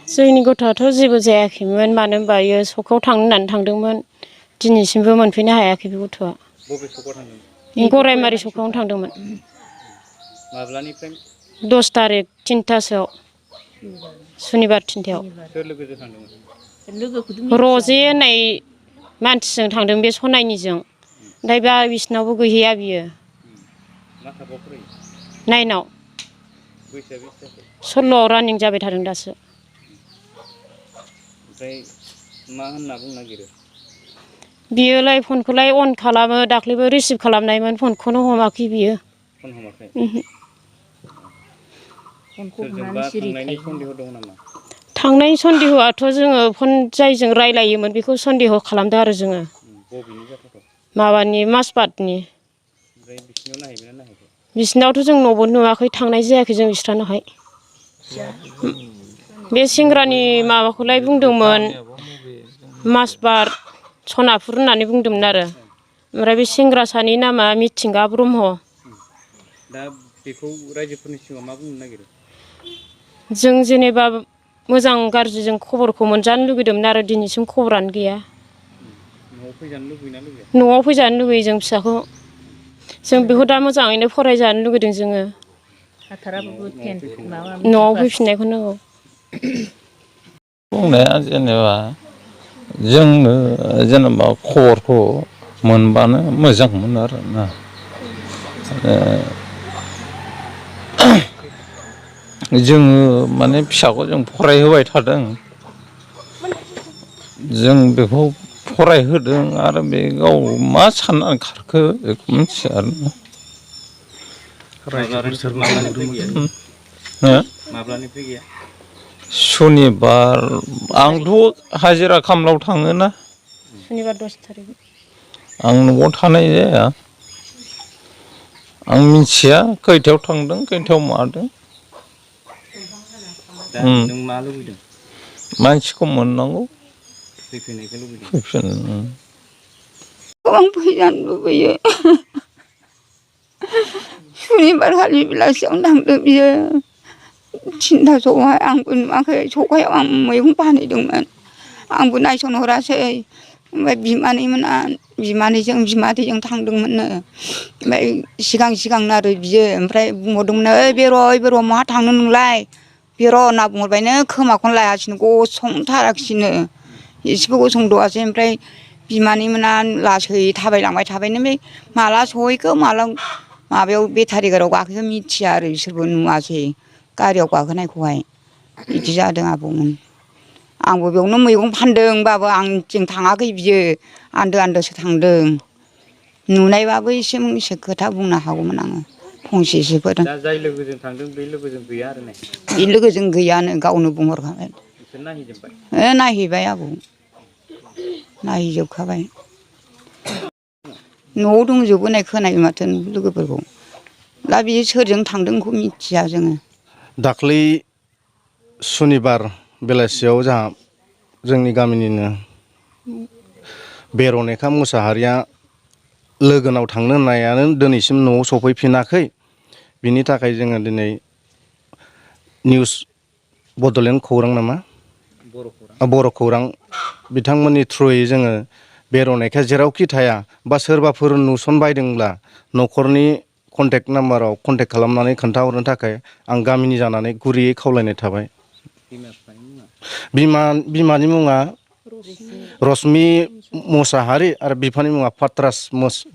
जोंनि गथ'आथ' जेबो जायाखैमोन मानो होनबा इयो सखाव थांनो होननानै थांदोंमोन दिनैसिमबो मोनफैनो हायाखै बे गथ'आ। बबे सखाव थांदोंमोन? गरायमारि सखावनो थांदोंमोन। माब्लानिफ्राय? 10 तारिख 3थासोआव सुनिबार 3थायाव। सोर लोगोजों थांदोंमोन? रजे होननाय मानसिजों थांदों बे सनायनिजों। ओमफ्राय बा बिसिनावबो गैहैया बियो। मा थाखोआव फरायो? 9आव। बैसोआ बेसे जाखो? 16 रानिं जाबाय थादों दासो। ओमफ्राय मा होनना बुंनो नागिरो? बियोलाय फनखौलाय अन खालामो दाख्लैबो रिसिभ खालामनायमोन फनखौनो हमाखै बियो। फन हमाखै? ओहो। सोरजोंबा थांनायनि सन्देह दं नामा? थांनायनि सन्देहआथ' जोङो फन जायजों रायलायोमोन बेखौ सन्देह खालामदों आरो जोङो। बबेनि गथ'फोर? माबानि माजबाटनि। ओमफ्राय बिसिनियाव नायहैबायना नायहैयाखै? बिसिनावथ' जों न'बो नुवाखै थांनाय जायाखै जों बिस्रानावहाय। बे सेंग्रानि माबाखौलाय बुंदोंमोन माजबाट सनापुर होननानै बुंदोंमोन आरो। ओमफ्राय बे सेंग्रा सानि नामा मिथिंगा ब्रह्म। दा बेखौ रायजोफोरनि सिगाङाव मा बुंनो नागिरो? जों जेनेबा मोजां गाज्रिजों खबरखौ मोनजानो लुगैदोंमोन आरो दिनैसिम खबरानो गैया। न'आव फैजानो लुबैयोना लुबैया? न'आव फैजानो लुगैयो जों फिसाखौ। जों बेखौ दा मोजाङैनो फरायजानो लुगैदों जोङो। न'आव फैफिननायखौ नांगौ। बुंनाया जेनेबा जोंनो जेनेबा खबरखौ मोनबानो मोजांमोन आरोना। जोङो माने फिसाखौ जों फरायहोबाय थादों। जों बेखौ फरायहोदों आरो बे गाव मा साननानै खारखो बेखौ मिथिया आरोना। माब्लानिफ्राय गैया? माब्लानिफ्राय गैया? सुनिबार आंथ' हाजिरा खामलायाव थाङोना। सुनिबार 10 थारिख। आं न'आव थानाय जाया। आं मिथिया खैथायाव थांदों खैथायाव मादों। दा नों मा लुबैदों? मानसिखौ मोननांगौ। फैफिननायखौ लुबैदों। आं फैजानो लुबैयो। सुनिबार खालि बेलासियावनो थांदों बियो। 3थासोआवहाय आंबो नुवाखै सखायाव आं मैगं फानहैदोंमोन। आंबो नायसनहरासै। ओमफ्राय बिमानैमोना बिमानैजों बिमादैजों थांदोंमोननो। ओमफ्राय सिगां आरो बियो ओमफ्राय बुंहरदोंमोन ओइ बेर' बहा थांनो नोंलाय? बेर' होनना बुंहरबायनो खोमाखौनो लायासैनो गसंथाराखिसैनो। एसेबो गसंद'आसै ओमफ्राय बिमानै मोना लासै थाबायलांबाय थाबायनो बे माला सहैखो माला माबायाव बेटारि गारियाव गाखोखो मिथिया आरो बिसोरबो नुवासै गारियाव गाखोनायखौहाय। बिदि जादों आबौमोन। आंबो बेयावनो मैगं फानदों होनबाबो आंजों थाङाखै बियो आन्दो आन्दोसो थांदों। नुनायबाबो एसे खोथा बुंनो हागौमोन आङो फंसेसोफोर। दा जाय लोगोजों थांदों बे लोगोजों गैया आरो ने? बे लोगोजों गैयानो गावनो बुंहरखाबाय। बिसोर नायहैजोब्बाय? नायहैबाय आबौ नायहैजोबखाबाय। न'आव दंजोबो होननाय खोनायो माथो लोगोफोरखौ। दा बियो सोरजों थांदों बेखौ मिथिया जोङो। दाख्लै सुनिबार बेलासियाव जोंहा जोंनि गामिनिनो बेर'नेखा मुसाहारिया लोगोनाव थांनो होननायानो दिनैसिम न'आव सफैफिनाखै। बिनि थाखाय जोङो दिनै निउस बड'लेण्ड खौरां नामा? बर' खौरां बिथांमोननि थ्रुयै जोङो बेर'नेखाया जेरावखि थाया बा सोरबाफोर नुसनबायदोंब्ला न'खरनि कन्टेक्ट नाम्बाराव कन्टेक्ट खालामनानै खोन्थाहरनो थाखाय आं गामिनि जानानै गुरैयै खावलायनाय थाबाय। बिमानि मुङा रश्मि मुसाहारि आरो बिफानि मुङा पात्रास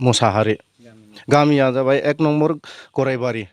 मुसाहारि। गामिया जाबाय 1 नम्बर गरायबारि।